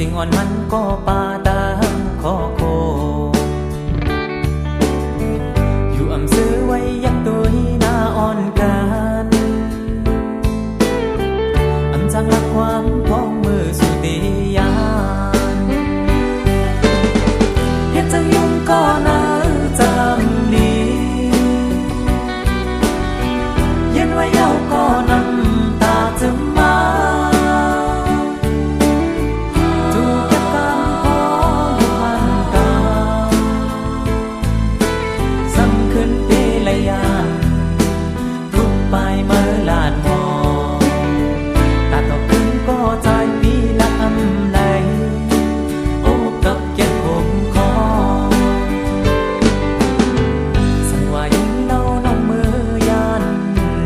สิ่งอ่อนมันก็ปาตามขอโคอยู่อำซื้อไว้ยักตัวหน้าอ่อนกันอำจังรักความพ้องมือสุติยานเฮ็ดจังยุ่งก็น่าจำดีเย็นไว้เย้าก็น้ำตาจะมา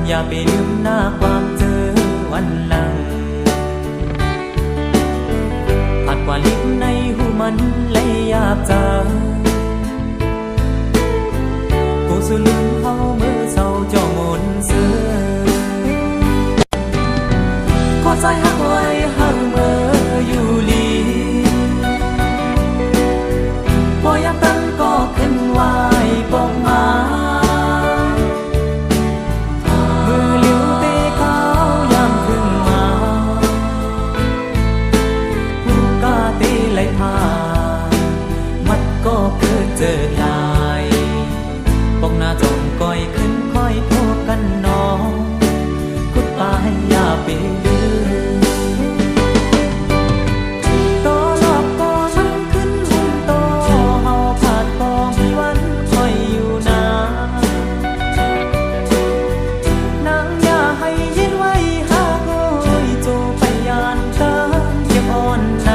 อย่าไปลืมหน้าความเจอวันหลังผัดกว่าลิ้นในหูมันเลยอยากจะกูสุลืมเขามือเศร้าจ้องมนเสือขอใจหักไว้หักเมื่ออยู่ลีพอยามตั้งก็ขึ้นไหวปองมาก็เกิดเจอลายปองหน้าจ้องก้อยขึ้นค่อยพบกันน้องกุดตายอย่าไปลืมต่อหลอกก็มันขึ้นหุ่นโตเฮาขาดก็มีวันค่อยอยู่นานางอย่าให้ยินไว้หาโอยโจไปยานเติมเก็บอ่อนใน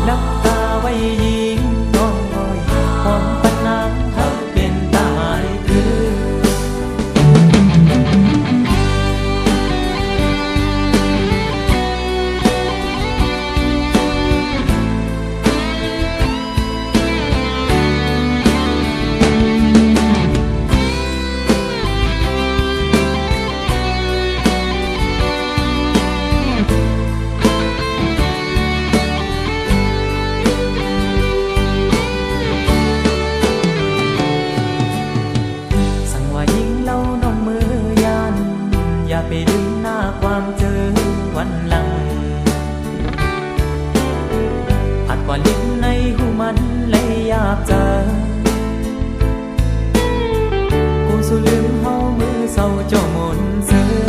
นับตาไว้ยิงน้องอ้อยความปัญหาเขาเป็นตายคืออย่าไปดึงหน้าความเจอวันหลังผัดกว่าลิ้นในหูมันเลยอยากเจอกูสุลืมเฮามือเศร้าเจ้ามนเสือ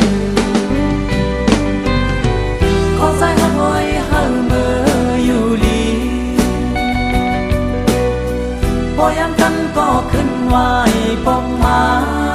ขอใจหักไว้หักเมื่ออยู่ลีพอยามกันก็ขึ้นไหวปองมา